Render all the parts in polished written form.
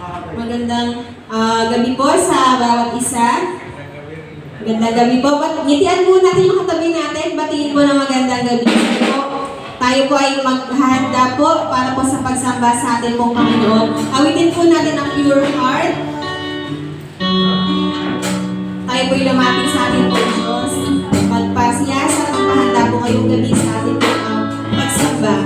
Magandang gabi po sa bawat isa. Magandang gabi po. Ngitian po natin yung katabi natin. Batiin po na magandang gabi po. Tayo po ay maghahanda po para po sa pagsamba sa atin pong Panginoon. Awitin po natin ang pure heart. Tayo po ay lumapit sa atin po Diyos. Magpasiyasa at magpahanda po ngayong gabi sa atin po ang pagsamba.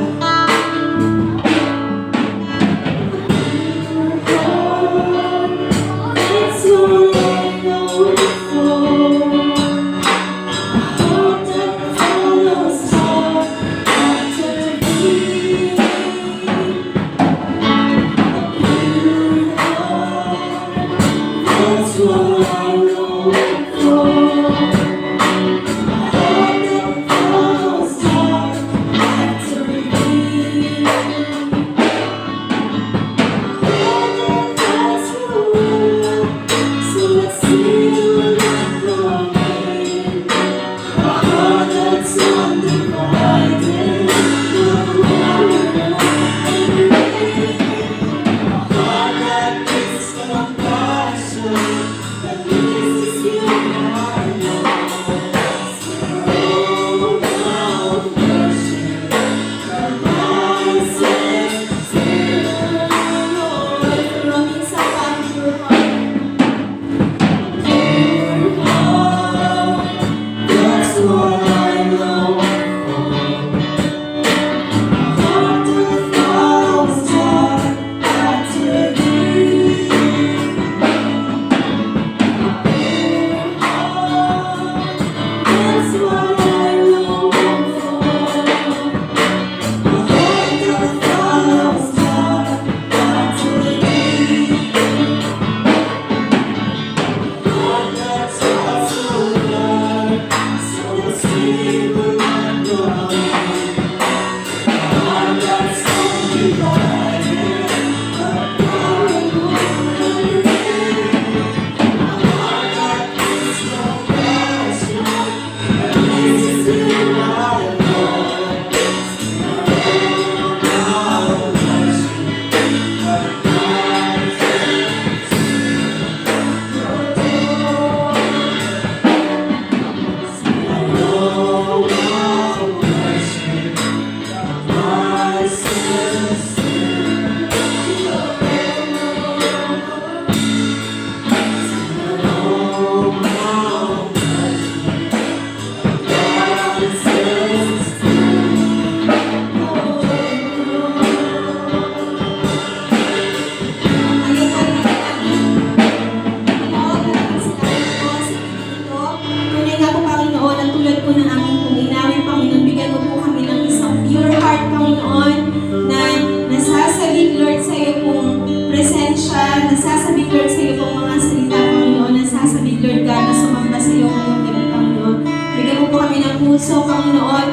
Nagsasabik Lord sa iyo pong mga salita, Panginoon. Nagsasabik Lord God na sumamba sa iyo ngayong gabi, Panginoon. Bigyan mo po kami ng puso, Panginoon,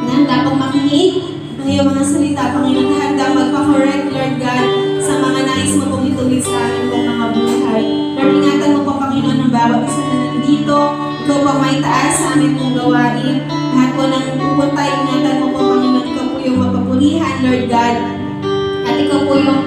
na handa pong makinig ng iyong mga salita, Panginoon. Handa magpa-correct, Lord God, sa mga nais mo pong ituloy sa amin pong mga buhay. Lord, ingatan mo po, Panginoon, ng bawat isa na nandito. Ikaw po may taas sa amin pong gawain. Lahat po ng pupunta, ingatan mo po, Panginoon. Ikaw po yung mapapurihan, Lord God. At ikaw po yung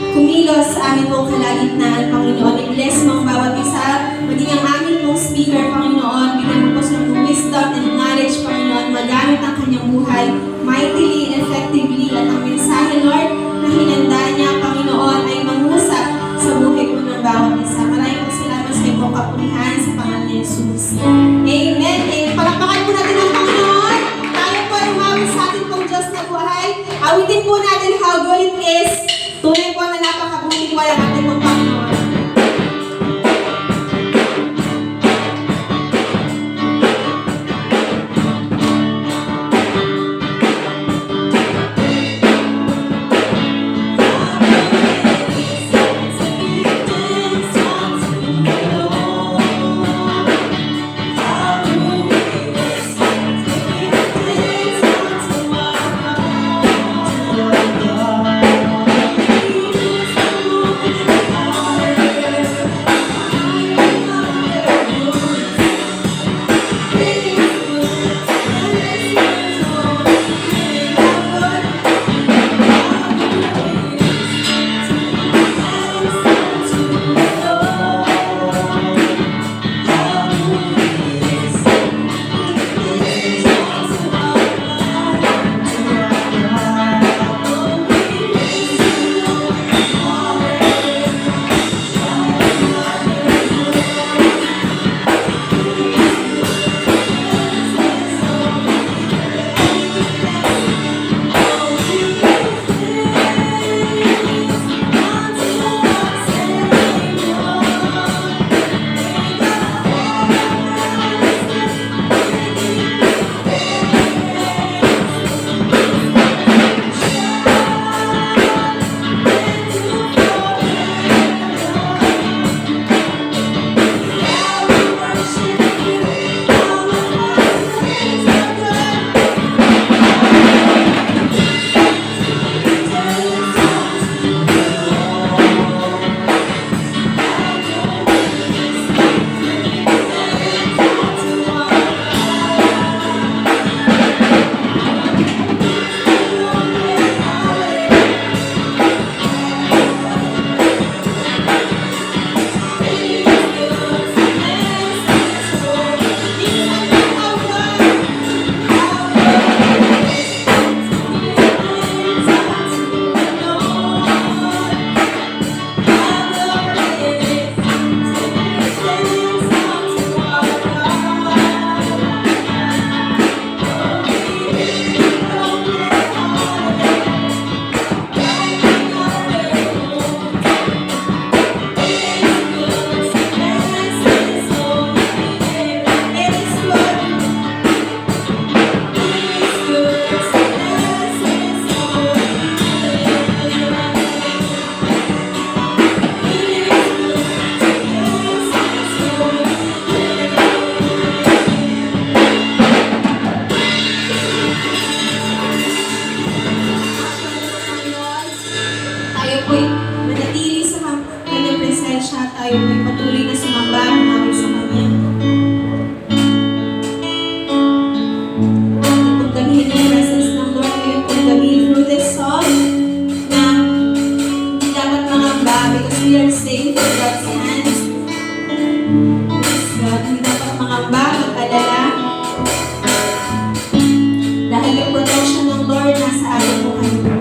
kumilos sa amin pong kalagitnaan, Panginoon. I-bless mo ang bawat isa, maging ang amin pong speaker, Panginoon. Bigyan mo po siya ng wisdom and knowledge, Panginoon. Magamit ang kanyang buhay mightily and effectively. At ang mensahe, Lord, na hinanda niya, Panginoon, ay mangusap sa buhay po ng bawat isa. Maraming po salamat sa iyong kapurihan sa pangalan ni Jesus. Amen. Palakpakan po natin ang Panginoon. Tayo po ay umawit sa atin pong Diyos na buhay. Awitin po natin how good it is. Tunay po na napakabuting wala natin pong Panginoon. tayo po'y manatili sa kanyang presensya, tayo po'y patuloy na sumamba, humawig sa kanya. At kung gamihin yung presence ng Lord ngayon, kung gamihin through this song, na hindi dapat mangamba because we are safe in God's hands. Praise God, hindi dapat mangamba, mag-alala. Dahil yung protection ng Lord nasa atin po kayo.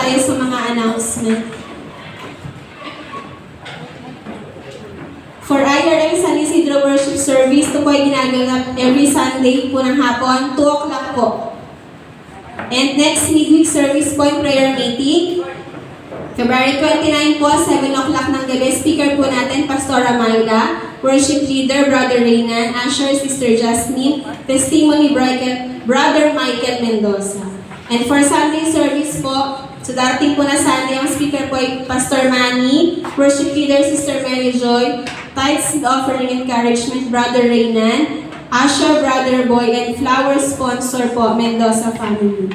tayo sa mga announcement. For IRM San Isidro Worship Service, ito po ay ginagaganap every Sunday po ng hapon, 2 o'clock po. And next midweek service po yung prayer meeting. February 29 po, 7 o'clock ng gabi. Speaker po natin, Pastora Myla. Worship leader, Brother Reynan. Usher, Sister Jasmine. Testimony, Brother Michael Mendoza. And for Sunday service po, so darating po na Sunday, ang speaker po ay Pastor Manny. Worship leader, Sister Mary Joy. Tithes and offering encouragement, Brother Reynan. Usher, Brother Boy. And flower sponsor po, Mendoza family.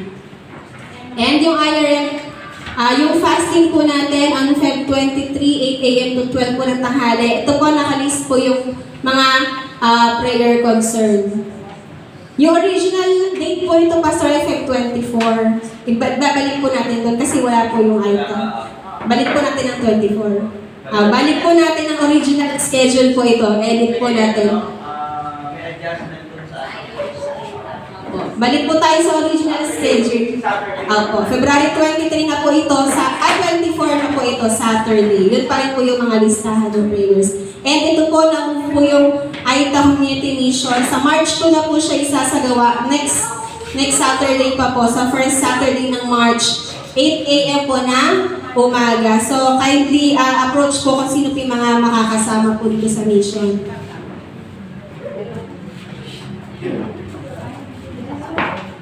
And yung IRM, yung fasting po natin, ang Feb 23, 8 a.m. to 12 po ng tanghali. Ito po, nakalist po yung mga prayer concern. Yung original date po nito, Pastor, Feb 24. Babalik po natin doon kasi wala po yung item. Balik po natin ang 24. Balik po natin ang original schedule po ito. Edit po natin. May adjustment dun sa Balik po tayo sa original schedule. February 23 na po ito, 24 na po ito, Saturday. Yun pa rin po yung mga listahan ng prayers. And ito po na po yung Aita Community Mission. Sa March 2 na po siya isasagawa. Next Saturday pa po, sa first Saturday ng March, 8 a.m. po na umaga. So kindly approach po kung sino po yung mga makakasama po dito sa mission.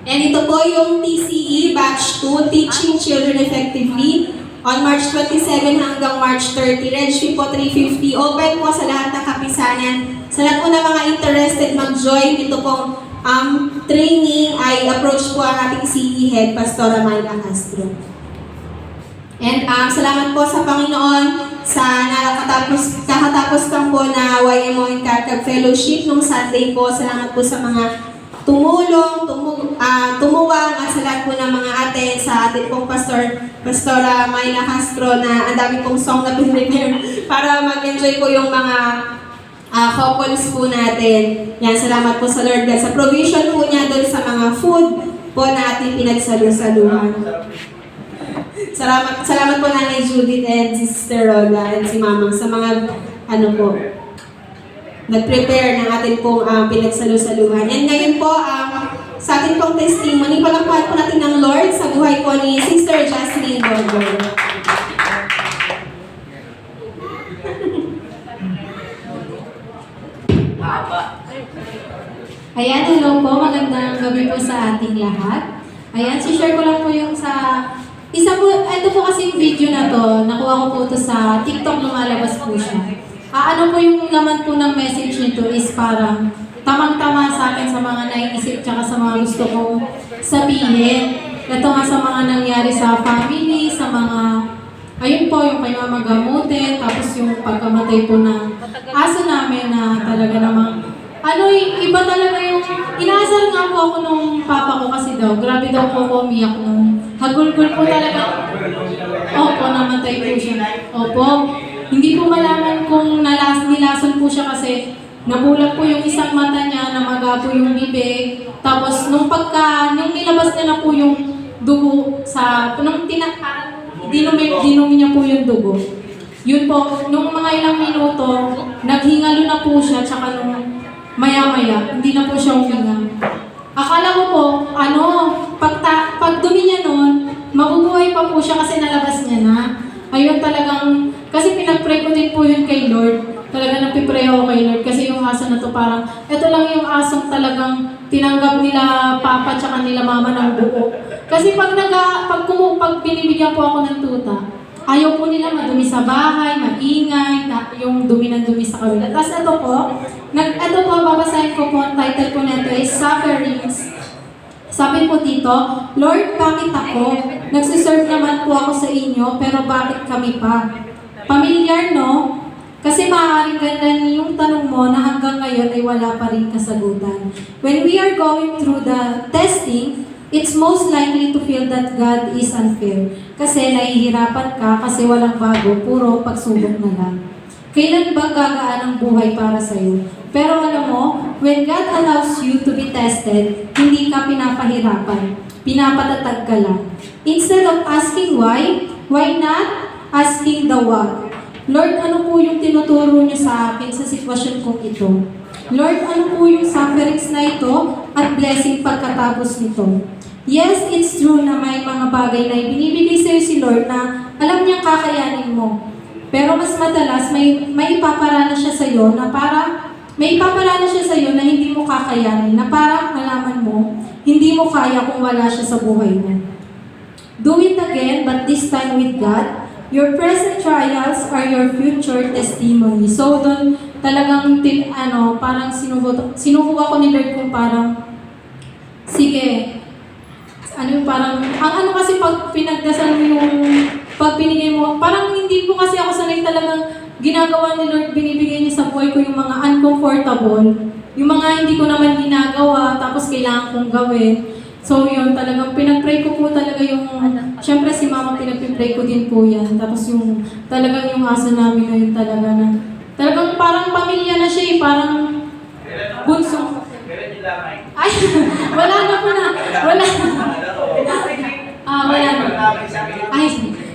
And ito po yung TCE Batch 2, Teaching Children Effectively, on March 27 hanggang March 30. Reg fee po 350. Open po sa lahat ng kapisanan. Sa lahat po ng mga interested mag-join, ito pong training ay approach po ang ating CE Head, Pastora Myla Castro. And salamat po sa Panginoon sa kakatapos lang po na YMO and Carcab Fellowship nung Sunday po. Salamat po sa mga tumulong, tumuwang at sa lahat po ng mga ate sa ating pong Pastora Myla Castro na ang dami pong song na pinrepare para mag-enjoy po yung mga couples po natin. Yan, salamat po sa Lord God sa provision po niya doon sa mga food po na ating pinagsalusaluhan. Salamat po Nanay Judith and Sister Roda and si Mamang sa mga nag-prepare ng ating pong pinagsalusaluhan. And ngayon po, sa ating pong testimony, palakpakan po natin ng Lord sa buhay po ni Sister Jasmine Gorgor. Ayan, hello po. Magandang gabi po sa ating lahat. Ayan, share ko lang po yung ito po kasi yung video na to, nakuha ko po ito sa TikTok, lumalabas po siya. Ano po yung laman po ng message nito is parang tamang-tama sa akin sa mga naiisip tsaka sa mga gusto kong sabihin. Ito nga sa mga nangyari sa family, sa mga, ayun po, yung pagmamagamutin, tapos yung pagkamatay po ng aso namin na talaga namang, iba talaga yung, inaasar nga po ako nung papa ko kasi daw, grabe daw po umiyak nung, hagulgul po talaga. Opo, namatay po siya. Opo. Hindi po malaman kung nilason po siya kasi nabulag po yung isang mata niya, namaga po yung bibig. Tapos nung nilabas niya na po yung dugo dinumi niya po yung dugo. Yun po, nung mga ilang minuto, naghingalo na po siya, tsaka nung maya-maya, hindi na po siya huminga. Akala ko po, pag dumi niya nun, mabubuhay pa po siya kasi nalabas niya na. Ayun talagang, kasi pinag-pray ko din po yun kay Lord. Talaga nagpipray ako kay Lord kasi yung aso na to parang, ito lang yung asong talagang tinanggap nila papa tsaka nila mama ng buo. Kasi pag binibigyan po ako ng tuta, ayaw po nila madumi sa bahay, maingay, yung dumi ng dumi sa kabila. Tapos ito po, babasahin ko po, ang title po nito is Sufferings. Sabi po dito, Lord, bakit ako? Nagsiserve naman po ako sa inyo, pero bakit kami pa? Pamilyar, no? Kasi maaaring ganda yung tanong mo na hanggang ngayon ay wala pa rin kasagutan. When we are going through the testing, it's most likely to feel that God is unfair. Kasi nahihirapan ka kasi walang bago, puro pagsubok na lang. Kailan ba gagaan ang buhay para sa'yo? Pero alam mo, when God allows you to be tested, hindi ka pinapahirapan. pinapatatag ka lang. Instead of asking why not asking the what? Lord, ano po yung tinuturo niyo sa akin sa sitwasyon kong ito? Lord, ano po yung sufferings na ito at blessing pagkatapos nito? Yes, it's true na may mga bagay na ibinibigay sa'yo si Lord na alam niyang kakayanin mo. Pero mas madalas, may ipaparana siya sa'yo na hindi mo kakayanin, na para malaman mo, hindi mo kaya kung wala siya sa buhay mo. Do it again, but this time with God. Your present trials are your future testimony. So, doon talagang, parang sinubukan ko ni Lord kung parang, sige, parang, ang kasi pag pinagdasal mo yung, pag binigay mo, parang hindi po kasi ako sanay talagang ginagawa ni Lord, binibigay niya sa buhay ko yung mga uncomfortable, yung mga hindi ko naman ginagawa, tapos kailangan kong gawin. So yun, talagang pinag-pray ko po talaga yung, syempre si Mama pinag-pray ko din po yan. Tapos yung, talagang yung aso namin ngayon talaga na, talagang parang pamilya na siya parang bunso. Ay, wala na po na. Wala na. Wala na. Ay,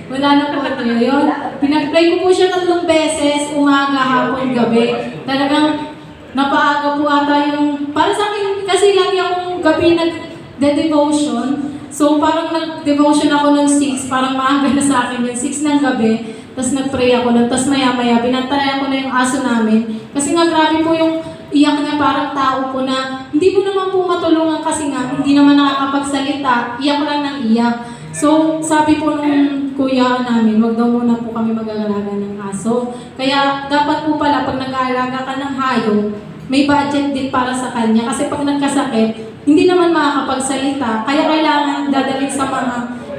wala na po ito yun. Pinag-pray ko po siya 3 beses, umaga, hapon, gabi. Talagang napaaga po ata yung, para sa akin, kasi lagi akong gabi nag-devotion. So parang nag-devotion ako ng 6, parang maaga na sa akin yung 6 ng gabi. Tapos nag-pray ako lang, tapos maya-maya, binantayan ko na yung aso namin. Kasi nga grabe po yung iyak niya, parang tao po na, hindi mo naman po matulungan kasi nga, hindi naman nakakapagsalita, iyak lang ng iyak. So, sabi po nung kuya namin, wag daw muna po kami mag-aalaga ng aso. Kaya, dapat po pala, pag nag-aalaga ka ng hayop, may budget din para sa kanya. Kasi pag nagkasakit, hindi naman makakapagsalita. Kaya kailangan dadalhin sa mga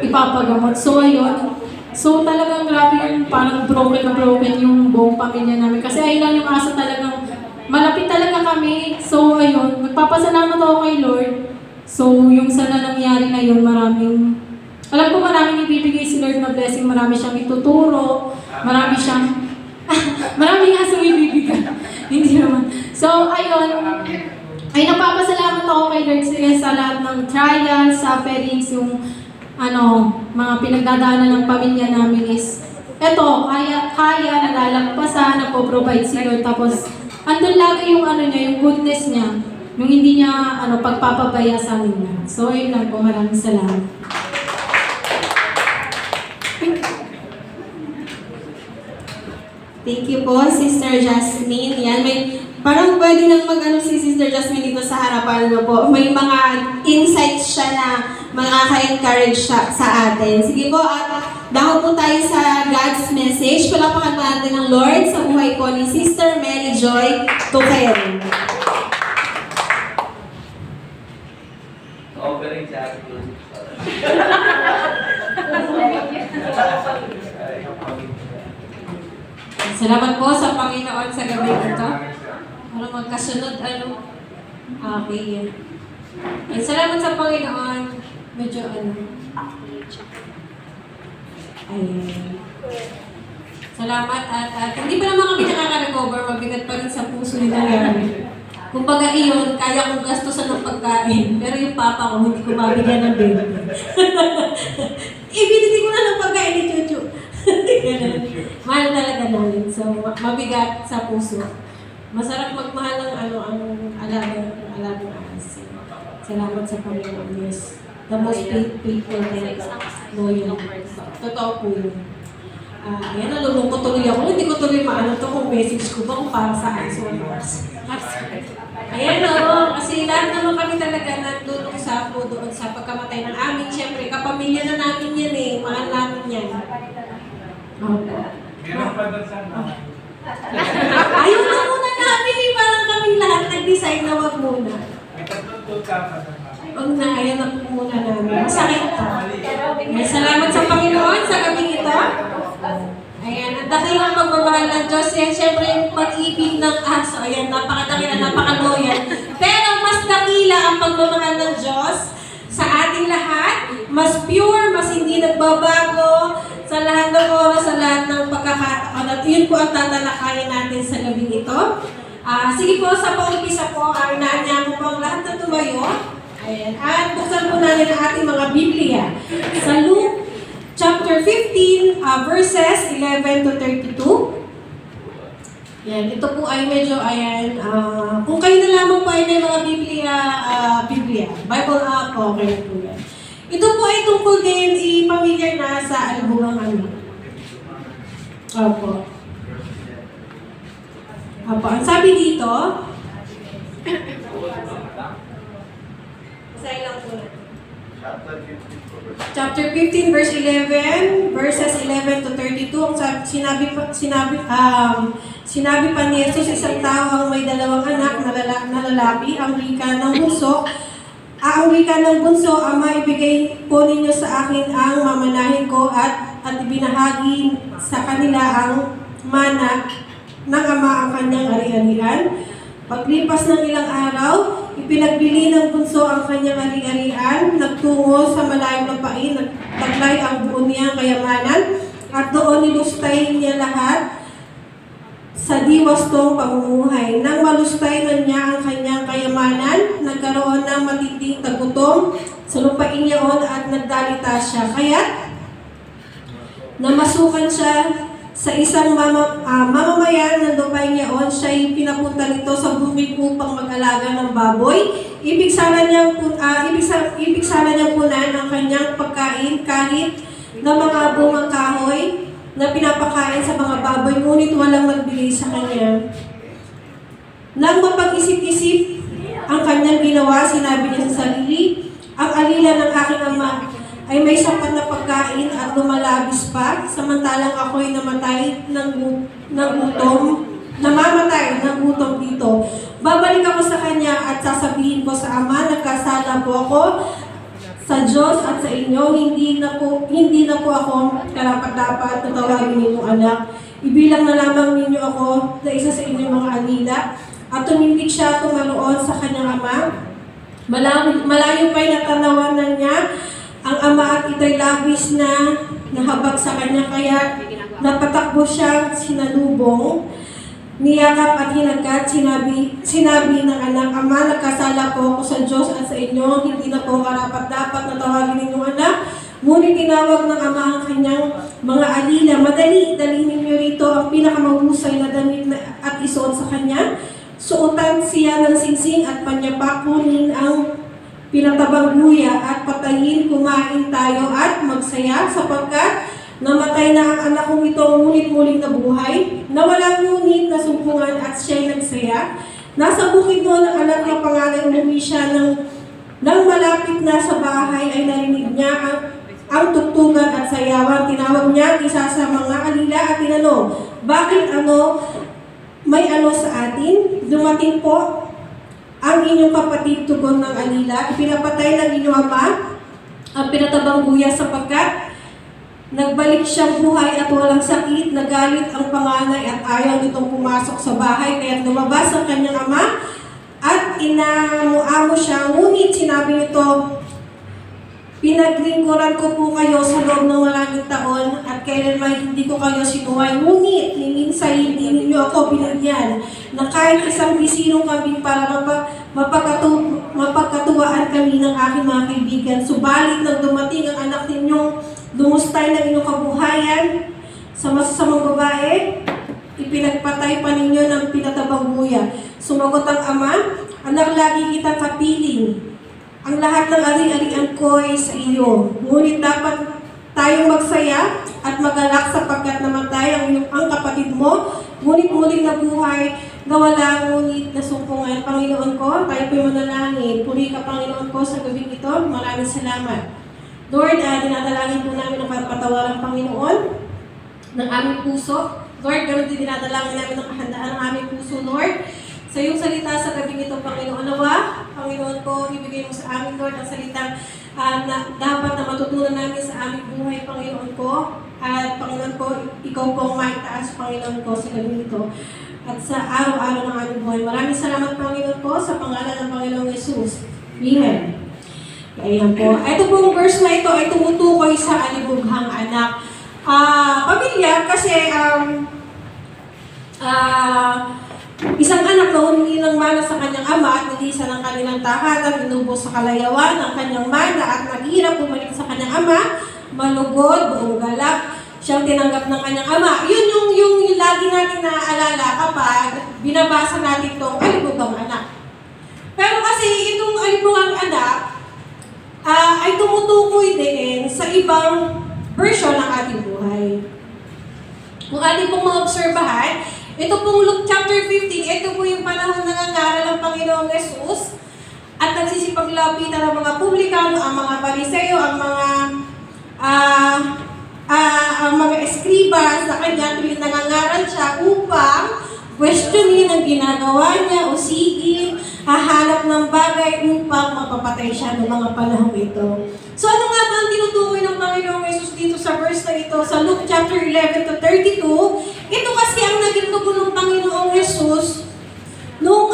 ipapagamot. So, ayun. So, talagang grabe yung parang broken na broken yung buong pamilya namin. Kasi ayun lang yung aso talagang, malapit talaga kami. So, ayun. Magpapasalamat ako kay Lord. So, yung sana nangyari na yun, alam ko maraming ibibigay si Lord na blessing, marami siyang ituturo, marami nga sumibibigay. Hindi naman. So, ayun, ay napapasalamat ako kay Lord sa lahat ng trials, sufferings, yung mga pinagdadaanan ng pamilya namin is, eto, kaya, nalalagpasan, napoprovide si Lord, tapos, andun lagi yung yung goodness niya, yung hindi niya, pagpapabaya sa amin. So, ayun lang po, maraming salamat. Thank you po, Sister Jasmine. Yan, parang pwede nang si Sister Jasmine dito sa harapan po. May mga insights siya na makaka-encourage siya sa atin. Sige po, at dako po tayo sa God's message. Palapakan po natin ng Lord sa buhay po ni Sister Mary Joy Tuquero. Offering sa akin. Salamat po sa Panginoon sa gabi ito. Para magkasunod, Okay, yan. Ay, salamat sa Panginoon. Medyo Ayan. Salamat at hindi pa naman kami nakaka-recover, mabigat pa rin sa puso ni nangyari. Kumbaga iyon, kaya kong gastusan ng pagkain. Pero yung papa ko, hindi ko mabigyan ng baby. Ibinili ko na ng pagkain ni Chuchu. Mahal talaga namin. So, mabigat sa puso. Masarap magmahal ng alagang ahas. Salamat sa Panginoon. Yes. The most faithful and loyal. Totoo po yun. Ayan, nalulungkot tuloy ako. Hindi ko tuloy to kung message ko ba kung para saan. So, ayan kasi lahat naman kami talaga nandun sa doon sa pagkamatay ng amin. Siyempre, kapamilya na namin yan mahal namin yan. Meron pa doon sa Ayaw na muna namin parang kaming lahat nag-decide na wag muna. May 3 ka pa doon. Huwag na, ayaw na po muna namin. Masakit to. Salamat sa Panginoon sa gabing ito. Ayan, ang dakilang pagmamahal ng Diyos. Yan, syempre yung pag-ibig ng aso. Ayan, napakadakila, napakaloyal. Pero mas dakila ang pagmamahal ng Diyos sa ating lahat. Mas pure, mas hindi nagbabago sa lahat ng oras, sa lahat ng pagkakataon. At yun po ang tatalakayin natin sa gabing ito. Sige po, sa paumpisa po, inaanya ko po ang lahat na tumayo. Ayan. At buksan po natin ang ating mga Biblia. Sa Luke chapter 15, verses 11 to 32. Yan, ito po ay medyo, ayan, kung kayo na lamang po ay may mga Biblia, Bible app, okay po yan. Ito po ay tungkol din, familiar na sa albugang ano. Opo. Opo, ang sabi dito, basahin lang po natin. Chapter 15, verse 11, verses 11 to 32, ang sinabi pa ni Jesus, isang tao ang may dalawang anak na lalaki, ang wika ng bunso, Ama, ibigay po ninyo sa akin ang mamanahin ko at ibinahagi sa kanila ang mana ng ama ang kanyang ari-arian. Paglipas ng ilang araw, ipinagbili ng bunso ang kanyang ari-arian, nagtungo sa malayong lupain, nagtaglay ang buo niyang kayamanan, at doon nilustay niya lahat sa diwastong pamumuhay. Nang malustay na niya ang kanyang kayamanan, nagkaroon ng matinding tagutom sa lupain niyaon at nagdalita siya. Kaya, namasukan siya sa isang mamamayan ng lupain niyaon, siya'y pinapunta nito sa bukid upang mag-alaga ng baboy. Ibig sana niyang punan ang kanyang pagkain kahit ng mga bungang kahoy na pinapakain sa mga baboy, ngunit walang nagbili sa kanya. Nang mapag-isip-isip ang kanyang ginawa, sinabi niya sa sarili, ang alila ng aking ama ay may sapat na pagkain at lumalabis pa, samantalang ako'y namamatay ng gutom dito. Babalik ako sa kanya at sasabihin ko sa ama, nagkasala po ako sa Diyos at sa inyo, hindi na po ako karapat-dapat na tawagin ninyong anak. Ibilang na lamang ninyo ako na isa sa inyong mga alila. At tumindig siya tumaroon sa kanyang ama. Malayo pa'y natanawanan niya ang ama at ito'y labis na nahabag sa kanya, kaya napatakbo siyang sinalubong. Niyakap at hinagkat, sinabi ng anak, Ama, nagkasala po ako sa Diyos at sa inyo, hindi na po karapat-dapat na tawagin ninyong anak. Ngunit tinawag ng ama ang kanyang mga alila, dalhin ninyo rito ang pinakamahusay na damit at isuot sa kanya. Suotan siya ng singsing at panyapak, kunin ang pinatabang guya at patayin, kumain tayo at magsaya sapagkat namatay na ang anak kong ito, ngunit muling nabuhay. Nawala ngunit nasumpungan at siya'y nagsaya. Nasa bukid noon ang anak ng panganay, umuwi siya nang malapit na sa bahay ay narinig niya ang tugtugan at sayawan. Tinawag niya isa sa mga alila at tinanong, bakit may sa atin? Dumating po ang inyong kapatid, tugon ng alila. Ipinapatay ng inyong ama ang pinatabang guya sapagkat nagbalik siyang buhay at walang sakit. Nagalit ang panganay at ayaw nitong pumasok sa bahay, kaya't lumabas ang kanyang ama at inaamo siya. Ngunit sinabi nito, pinaglingkuran ko po kayo sa loob ng 8 taon at kailanman hindi ko kayo sinuway. Ngunit minsan hindi ninyo ako binigyan na kahit isang bisinong kambing para mapagkatuwaan kami ng aking mga kaibigan. Subalit nang dumating ang anak ninyong lumustay ng inyong kabuhayan sa masasamang babae, ipinagpatay pa ninyo ng pinatabang guya. Sumagot ang ama, anak, lagi kitang kapiling. Ang lahat ng ari-arian ko ay sa iyo. Ngunit dapat tayong magsaya at magalak sapagkat namatay ang kapatid mo. Ngunit muling nabuhay na wala, ngunit nasumpungan. Panginoon ko, tayo po'y manalangin. Puri ka, Panginoon ko, sa gabing ito. Maraming salamat. Lord, dinadalangin po namin ang kapatawaran, Panginoon, ng aming puso. Lord, ganoon din dinadalangin namin ang kahandaan ng aming puso, Lord. Sa iyong salita sa gabing ito, Panginoon, nawa, Panginoon ko, ibigay mo sa amin, Lord, ang salitang na dapat na matutunan namin sa aming buhay, Panginoon ko. At Panginoon ko, ikaw po ang maitaas, Panginoon ko, sa gabing ito. At sa araw-araw ng aming buhay. Maraming salamat, Panginoon ko, sa pangalan ng Panginoong Jesus. Amen. Ayan po. Ito pong verse na ito ay tumutukoy sa alibughang anak. Pamilya, kasi isang anak na humingi ng mana sa kanyang ama at nag-iisa ng kanilang tahanan, inubos sa kalayawan ng kanyang mana at naghirap bumalik sa kanyang ama, malugod, buong galak, siyang tinanggap ng kanyang ama. Yun yung lagi natin naaalala kapag binabasa natin itong alibugang anak. Pero kasi itong alibugang anak ay tumutukoy din sa ibang version ng ating buhay. Kung ating pong maobserbahan, ito pong Luke chapter 15, ito po yung panahon na nangaral ng Panginoong Jesus at nagsisipaglapitan ng mga publikano, ang mga pariseo, ang mga eskriba sa kanya tuwing nangangaral siya upang questionin ang ginagawa niya o sigin, hahanap ng bagay upang mapapatay siya ng mga panahon ito. So ano nga ba ang tinutukoy ng Panginoong Jesus dito sa verse na ito sa Luke chapter 11 to 32? Ito kasi ang naging tugon ng Panginoong Jesus nung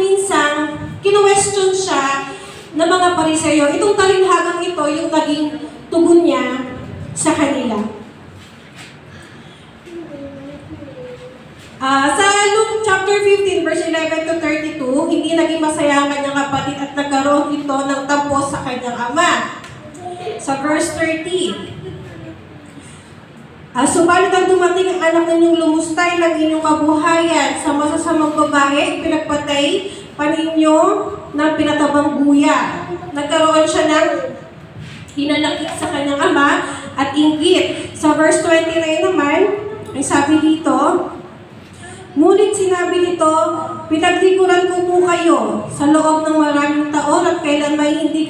minsan kino-question siya ng mga pariseo. Itong talinghagang ito yung naging tugon niya sa kanila. Sa Luke chapter 15, verse 11 to 32, hindi naging masaya ang kanyang kapatid at nagkaroon ito ng tampo sa kanyang ama. Sa verse 30, subalit ang dumating ang anak ninyong lumustay ng inyong kabuhayan sa masasamang babae, pinagpatay pa ninyo ng pinatabang guya. Nagkaroon siya ng hinanakit sa kanyang ama at inggit. Sa verse 29 naman, ay sabi dito, ngunit sinabi nito, pinaglikuran ko po kayo sa loob ng maraming taon at kailan may hindi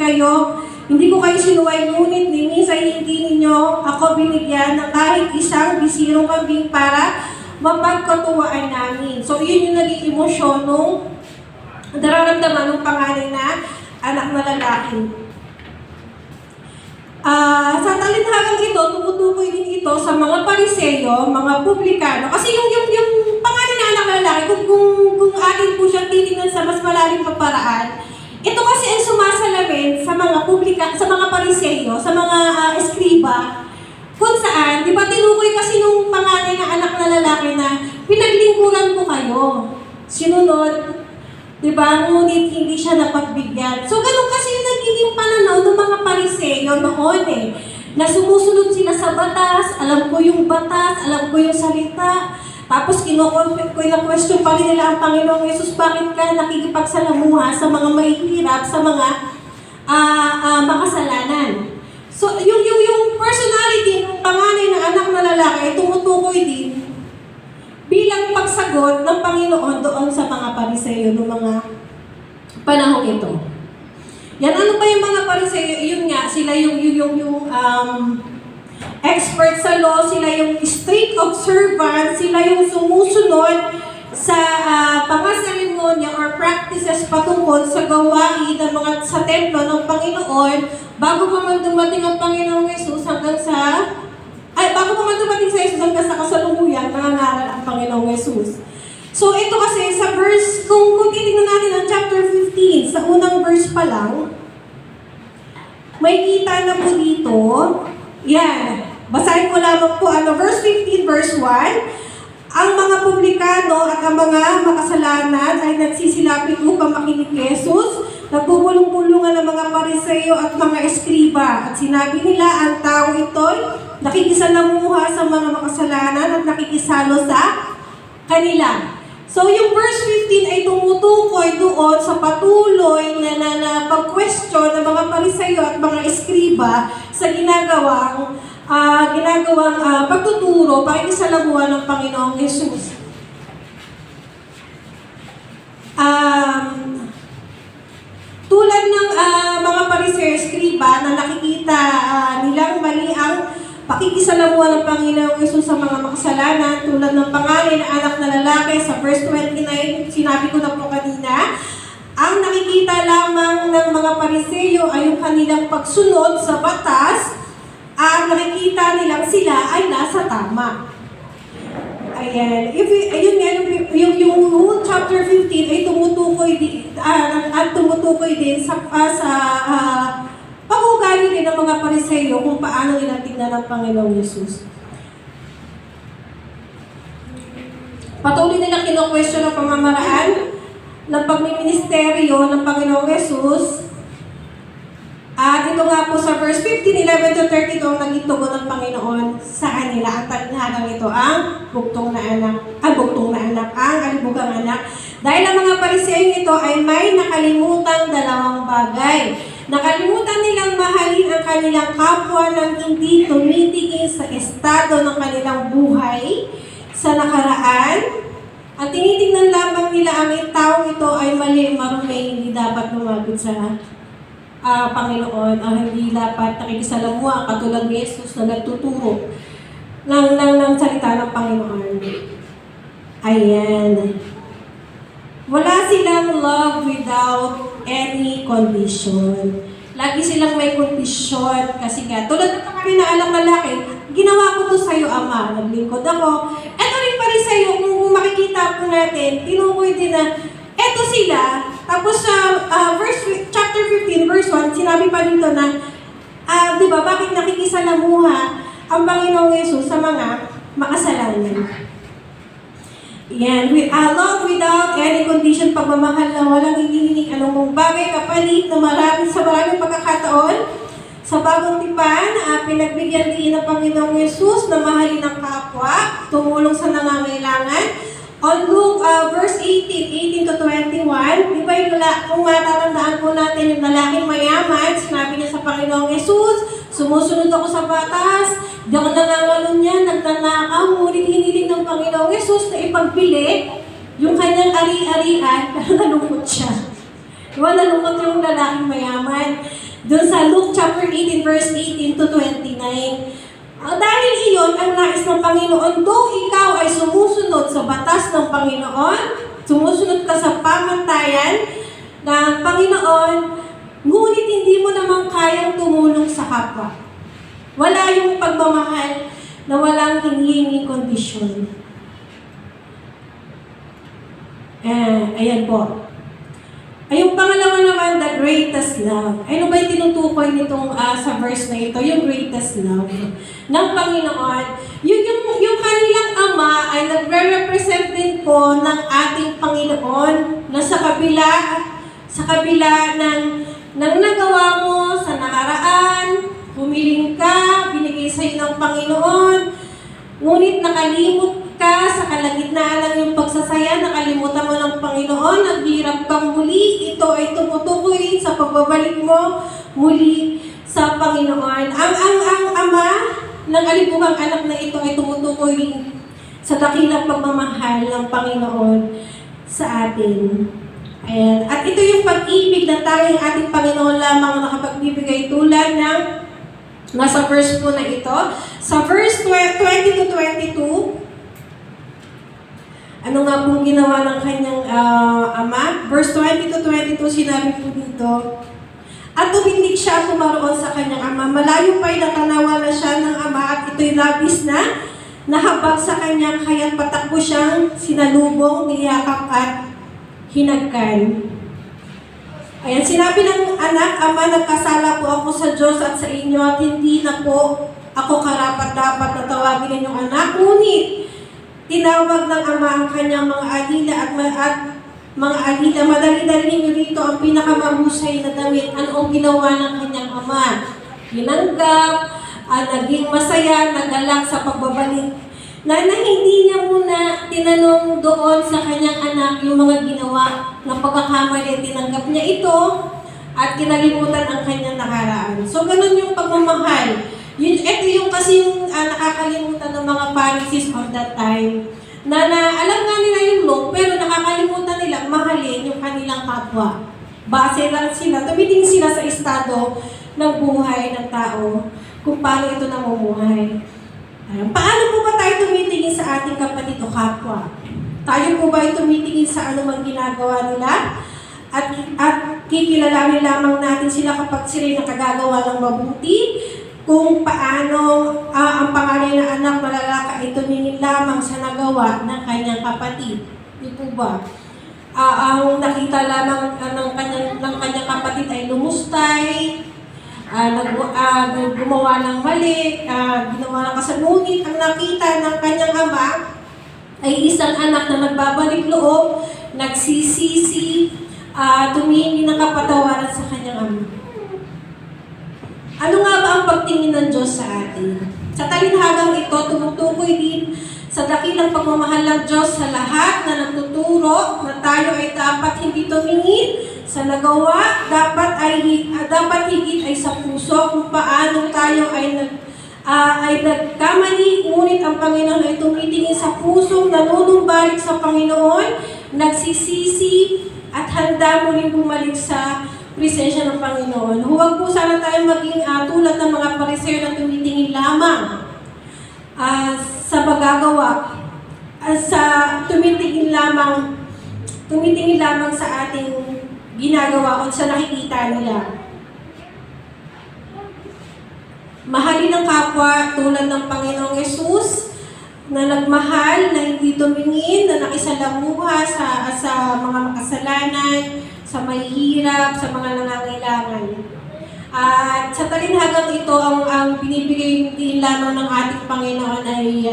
ko kayo sinuway, ngunit minsan hindi ninyo ako binigyan ng kahit isang bisirong kambing para mapagkatuwaan namin. So yun yung naging emosyon nung nararamdaman ng panganay na anak na lalaki. Sa talinhagang ito, tumutukoy din ito sa mga pariseo, mga publikano. Kasi yung pangalan na anak na lalaki, kung atin po siyang titignan sa mas malalim na paraan, ito kasi ay sumasalamin sa mga pariseo, sa mga eskriba, kung saan, di ba tinukoy kasi nung pangalan na anak na lalaki na pinaglingkuran ko kayo, sinunod, di ba, ngunit hindi siya napagbigyan. So, ganun kasi yung nagiging pananaw ng mga pariseo noon na sumusunod sila sa batas, alam ko yung batas, alam ko yung salita, tapos question pa rin nila ang Panginoong Jesus, bakit ka nakikipagsalamuha sa mga mahihirap, sa mga makasalanan. So, yung personality ng panganay ng anak na lalaki ay tumutukoy din bilang pagsagot ng Panginoon doon sa mga pariseo ng mga panahong ito. Yan, ano pa yung mga pariseo? Yun nga, sila yung expert sa law, sila yung strict observant, sila yung sumusunod sa pangaseremonya or practices patungkol sa gawain ng mga sa templo ng Panginoon bago pa man dumating ang Panginoong Jesus hanggang sa kasalukuyan nangangaral ang Panginoong Jesus. So ito kasi sa verse, kung titignan natin ang chapter 15, sa unang verse pa lang, may kita na po dito, yan, basahin ko lamang po, verse 15, verse 1, ang mga publikano at ang mga makasalanan ay nagsisilapit upang makinig kay Jesus, nagbubulong-bulungan ng mga pariseo at mga eskriba. At sinabi nila, ang tao ito'y nakikisalamuha sa mga makasalanan at nakikisalo sa kanila. So yung verse 15 ay tumutukoy doon sa patuloy na pag-question ng mga pariseo at mga eskriba sa ginagawang pagtuturo, pakikisalamuha ng Panginoong Jesus. Tulad ng mga pariseo, eskriba na nakikita nilang mali ang pakikisalamuha ng Panginoong Jesus sa mga makasalanan, tulad ng pangalan ng anak na lalaki sa verse 29, sinabi ko na po kanina, ang nakikita lamang ng mga pariseo ay yung kanilang pagsunod sa batas at nakikita nilang sila ay nasa tama. Ayan. Yung chapter 15 ay tumutukoy din sa pag-uugali din ng mga pariseo kung paano nila tingnan ang Panginoong Jesus. Patuloy nilang kino-question ang pamamaraan ng pagmiministeryo ng Panginoong Yesus. At ito nga po sa verse 15, 11 to 32 ang naging tugon ng Panginoon sa kanila. Ang talinhagang ito ang buktong na anak, ang alibugang anak. Dahil ang mga Pariseo ito ay may nakalimutang dalawang bagay. Nakalimutan nilang mahalin ang kanilang kapwa nang hindi tumitingin sa estado ng kanilang buhay sa nakaraan. At tinitingnan lamang nila ang taong ito ay mali, marumi, hindi dapat lumapit sa Panginoon, ang hindi dapat nakikisalamuha katulad ni Jesus na nagtuturo ng salita ng Panginoon. Ayan. Wala silang love without any condition. Lagi silang may kondisyon kasi nga, tulad ng kanina alang lalaki, ginawa ko to sa'yo, Ama, naglingkod ako. Eto rin pa rin sa'yo, kung makikita po natin, tinukoy din na, eto sila, tapos sa chapter 15, verse 1, sinabi pa dito na, di ba, bakit nakikisalamuha ang Panginoong Yesus sa mga makasalanan? Yan, love without any condition, pagmamahal na walang hinihiling anumang bagay, kapalit na sa maraming pagkakataon. Sa bagong tipan, pinagbigyan din ng Panginoong Yesus na mahalin ang kapwa, tumulong sa nangangailangan. On Luke, verse 18 to 21, di ba yung kung matatandaan po natin yung lalaking mayaman, sinabi niya sa Panginoong Yesus, sumusunod ako sa batas, di ako nangangalon niya, nagnanakaw, ngunit hiniling ng Panginoong Yesus na ipagbili yung kanyang ari-arian, pero nalungkot siya. Diba, nalungkot yung lalaking mayaman. Doon sa Luke chapter 18, verse 18 to 29, dahil iyon ang nais ng Panginoon, though ikaw ay sumusunod sa batas ng Panginoon, sumusunod ka sa pamantayan ng Panginoon, ngunit hindi mo naman kayang tumulong sa kapwa. Wala yung pagmamahal na walang hinihinging kondisyon. Ayan po. Ay, yung pangalawa naman, the greatest love. Ano ba yung tinutukoy nitong sa verse na ito? Yung greatest love ng Panginoon. Yung kanilang Ama ay nagre-represent din po ng ating Panginoon na sa kabila ng nagawa mo sa nakaraan, humiling ka, binigay sa'yo ng Panginoon, ngunit nakalimot ka sa kalagitnaan ng iyong pagsasaya, nakalimutan mo ng Panginoon, naghirap kang muli, ito ay tumutukoy sa pagbabalik mo muli sa Panginoon. Ang Ama ng alibugang anak na ito ay tumutukoy sa dakilang pagmamahal ng Panginoon sa atin. Ayan. At ito yung pag-ibig na tanging ating Panginoon lamang nakapagbibigay tulad ng nasa verse po na ito. Sa verse 20 to 22, ano nga pong ginawa ng kanyang Ama? Verse 20 to 22, sinabi po dito, at tumindig siya tumaroon sa kanyang Ama. Malayo pa'y natanawa na siya ng Ama at ito'y labis na nahabag sa kanya, kaya't patakbo siyang sinalubong, niyakap at hinagkan. Ayan, sinabi ng anak, Ama, nagkasala po ako sa Diyos at sa inyo at hindi na po ako karapat-dapat na tawagin ninyong anak. Ngunit, tinawag ng Ama ang kanyang mga agila at mga agila. Madali-dali ninyo dito ang pinakamahusay na damit. Ano ang ginawa ng kanyang Ama? Tinanggap, naging masaya, nagalak sa pagbabalik. Na hindi niya muna tinanong doon sa kanyang anak yung mga ginawa ng pagkakamali. Tinanggap niya ito at kinalimutan ang kanyang nakaraan. So, ganun yung pagmamahal. Ito yung kasi yung nakakalimutan ng mga Pharisees of that time. Na alam nga nila yung law, pero nakakalimutan nilang mahalin yung kanilang kapwa. Base lang sila, tumitingin sila sa estado ng buhay ng tao kung paano ito namumuhay. Paano po ba tayo tumitingin sa ating kapatid o kapwa? Tayo po ba ay tumitingin sa anumang ginagawa nila? At kikilalanin lamang natin sila kapag sila nakagagawa ng mabuti? Kung paano ang pangalan ng anak malalaka ay tumingin lamang sa nagawa ng kanyang kapatid? Di po ba? Ang nakita lamang ng kanyang kapatid ay lumustay, gumawa ng mali, ginawa ng kasalunit. Ang nakita ng kanyang ama ay isang anak na nagbabalik loob, nagsisisi, tumihingi ng kapatawaran sa kanyang ama. Ano nga ba ang pagtingin ng Diyos sa atin? Sa talinhagang ito, tumutukoy din sa dakilang pagmamahal ng Diyos sa lahat na nagtuturo na tayo ay dapat hindi tumingin sa nagawa, dapat higit ay sa puso kung paano tayo ay nagkamali, ngunit ang Panginoon ay tumitingin sa pusong nanunumbalik sa Panginoon, nagsisisi at handa muling bumalik sa presensya ng Panginoon. Huwag po sana tayo maging tulad ng mga Pariseo na tumitingin lamang sa magagawa, tumitingin lamang sa ating ginagawa o sa nakikita nila. Mahalin ang kapwa tulad ng Panginoong Yesus na nagmahal, na hindi tumingin, na nakisalamuha sa mga makasalanan, sa mahihirap, sa mga nangangailangan. At sa talinhagang ito, ang binibigay din lamang ng ating Panginoon ay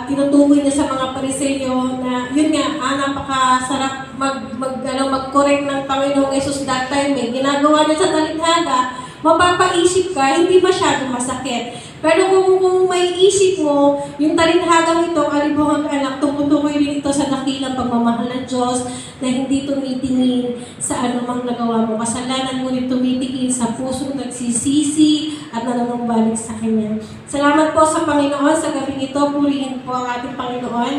tinutukoy niya sa mga Pariseo na yun nga, napakasarap mag-correct ng Panginoong Yesus that time. Ginagawa niya sa talinhaga, mapapaisip ka, hindi masyadong masakit. Pero kung may isip mo, yung talinhagang ito, kalibuhang anak, tumutukoy rin ito sa dakilang pagmamahal ng Diyos na hindi tumitingin sa anumang nagawa mo kasalanan, ngunit tumitingin sa pusong nagsisisi at nananambalik sa Kanya. Salamat po sa Panginoon sa gabing ito. Purihin po ang ating Panginoon.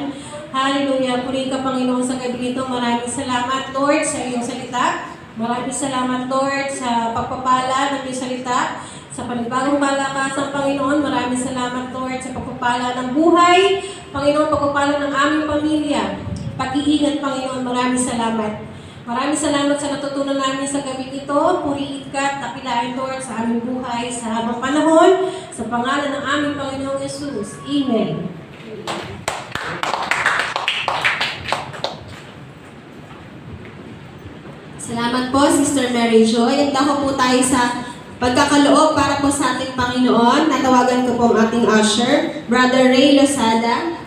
Hallelujah. Purihin ka, Panginoon, sa gabing ito. Maraming salamat, Lord, sa iyong salita. Maraming salamat, Lord, sa pagpapala ng iyong salita, sa panibagong palakasan, Panginoon. Maraming salamat, Lord, sa pagpapala ng buhay, Panginoon, pagpapala ng aming pamilya, pag-iingat, Panginoon. Maraming salamat. Maraming salamat sa natutunan namin sa gabi ito. Purihin ka at takilain, Lord, sa aming buhay, sa habang panahon, sa pangalan ng aming Panginoong Yesus. Amen. Salamat po, Sister Mary Joy. At ako po tayo sa pagkakaloob para po sa ating Panginoon. Natawagan ko po ang ating usher, Brother Ray Losada.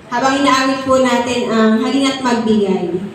Habang inaawit po natin ang Halina't Magbigay.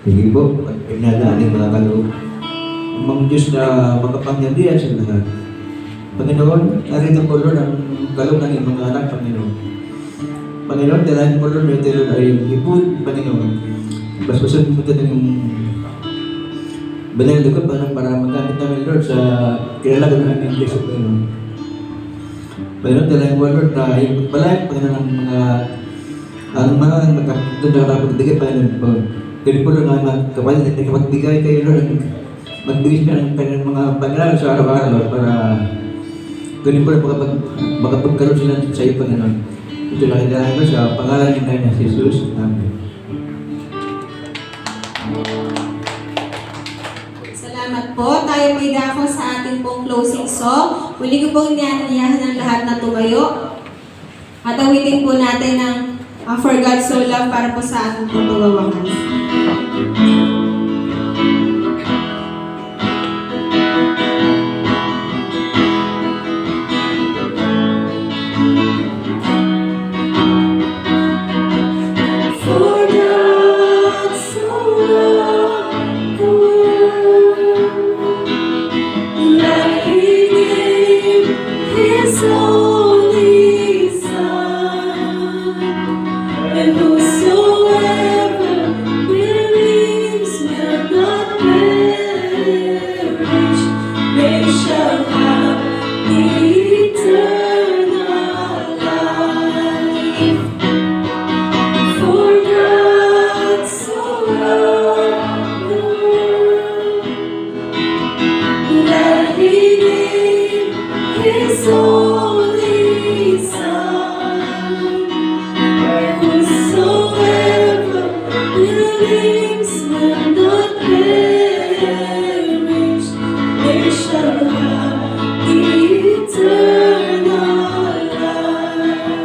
Sige po, pinadaanin mga kaloob. Ang Diyos na makapangyarihan sa lahat. Panginoon, narito po Lord ang kaloob ng iyong mga anak, Panginoon. Panginoon, dalahin po Lord, ito Lord ay ipon, Panginoon. Basbasan mo ito ng banal na dugo para magamit namin Lord sa kilalagan ng aming Diyos, Panginoon. Panginoon, dalahin po Lord na yung pagpalayag, Panginoon, ang mga magkakapagdigay, Panginoon po. Ganun po lang ang kapatid na nakapagbigay kayo Lord, magbigay siya ng kanyang mga pangalan sa araw-araw para ganun po lang makapagkaroon sila sa iyo, Panginoon. Ito lang kailangan ko sa pangalan ng kanya, Jesus. Amen. Salamat po. Tayo po'y dako sa ating pong closing song. Muli ko pong inanyayahan ng lahat na tumayo. At awitin po natin ang For God So Loved para po sa ating pong pagwawakas. They shall have only Son. Whosoever believes will not perish, they shall have eternal life.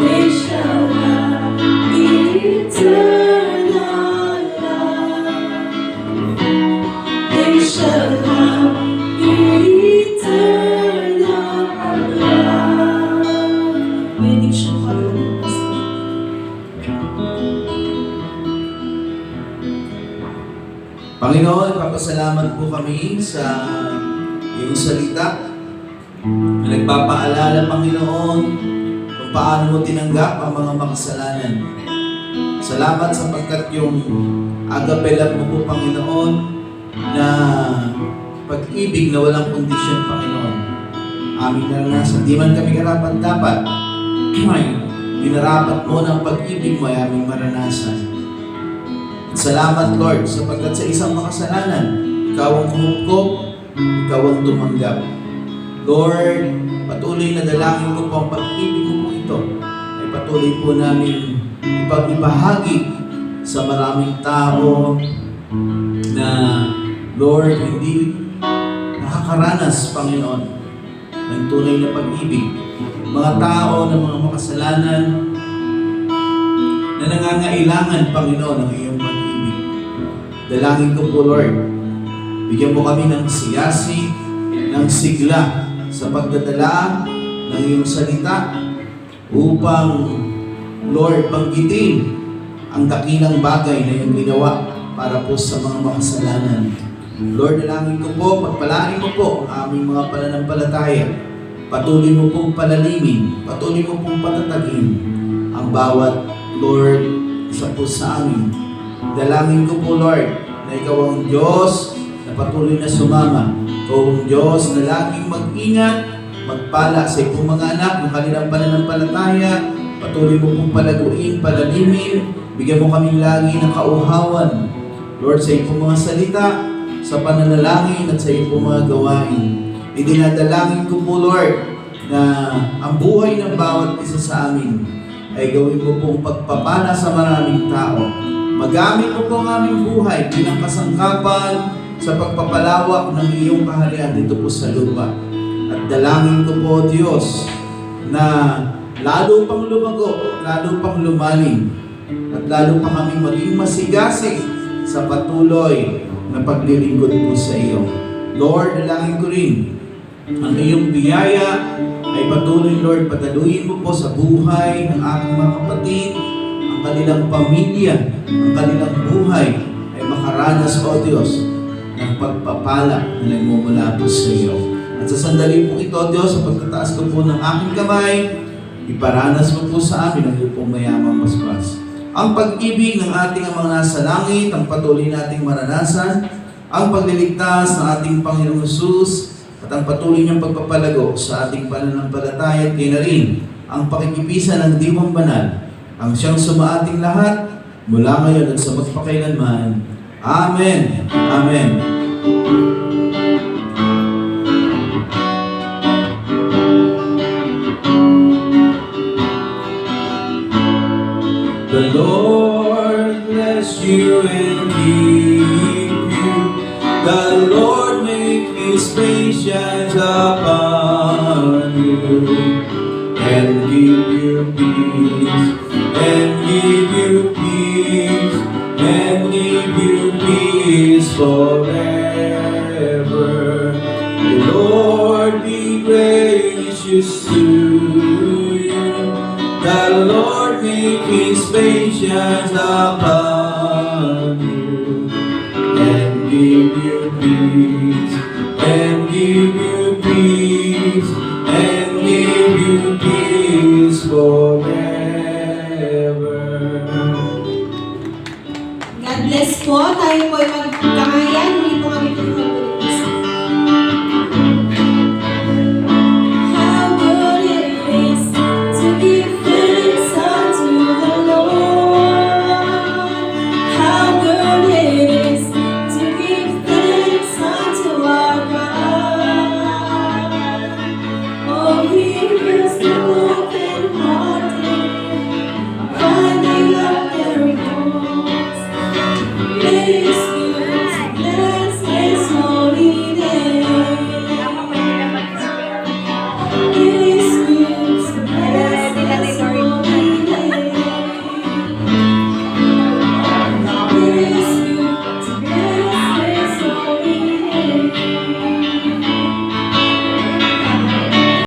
They shall have eternal life. They shall have eternal life. Benediction po ang ating Pastor. Panginoon, papasalamat po kami sa iyong salita na nagpapaalala, Panginoon, kung paano mo tinanggap ang mga makasalanan. Salamat sapagkat yung agape love mo po, Panginoon, na pag-ibig na walang kondisyon, Panginoon. Aming naranasan, di man kami karapat-dapat, dinarapat mo ng pag-ibig mo ay aming maranasan. Salamat, Lord, sapagkat sa isang makasalanan, ikaw ang kumupkop, ikaw ang tumanggap. Lord, patuloy na dalangin ko po ang pag-ibig mo po ito ay patuloy po namin ipag-ibahagi sa maraming tao na, Lord, hindi nakakaranas, Panginoon, ng tunay na pag-ibig. Mga tao na mga makasalanan na nangangailangan, Panginoon, ng iyong pag-ibig. Dalangin ko po, Lord, bigyan mo kami ng sigasig, ng sigla sa pagdadala ng iyong salita upang, Lord, banggitin ang dakilang bagay na iyong ginawa para po sa mga makasalanan. Lord, dalangin ko po, pagpalain mo po ang aming mga pananampalataya. Patuloy mo pong palalimin, patuloy mo pong patatagin ang bawat, Lord, isa po sa amin. Dalangin ko po, Lord, na ikaw ang Diyos na patuloy na sumama. Ikaw ang Diyos na laging mag-ingat, magpala sa iyong mga anak ng kanilang pananampalataya. Patuloy mo pong palaguin, palalimin. Bigyan mo kami lagi ng kauhawan, Lord, sa iyong mga salita, sa pananalangin at sa iyong mga gawain. Idinadalangin ko po, Lord, na ang buhay ng bawat isa sa amin ay gawin mo pong pagpapala sa maraming tao. Magamit mo po ang aming buhay bilang kasangkapan sa pagpapalawak ng iyong kaharian dito po sa lupa. At dalangin ko po, Diyos, na lalo pang lumago, lalo pang lumalim, at lalo pa kami maging masigasig sa patuloy na paglilingkod po sa iyo. Lord, dalangin ko rin ang iyong biyaya ay patuloy, Lord, pataluin mo po sa buhay ng aking mga kapatid, ang kanilang pamilya, ang kanilang buhay ay makaranas, O Diyos, ng pagpapala na nagmumula po sa iyo. At sa sandali po ito, Diyos, sa pagkataas ko po ng aking kamay, iparanas mo po sa amin ang iyong pong mayamang maspas. Ang pag-ibig ng ating mga nasa langit, ang patuloy nating maranasan, ang pagliligtas ng ating Panginoong Hesus, at ang patuloy niyang pagpapalago sa ating pananampalataya at kaya na rin ang pakikipisan ng Diwang Banal, ang siyang sumaating lahat, mula ngayon at sa magpakailanman. Amen. Amen. The Lord bless you and keep you. The Lord make His face shine upon you and give you peace, and give you peace, and give you peace forever. The Lord be gracious to you. The Lord make His face shine upon you and give you peace, and give you peace.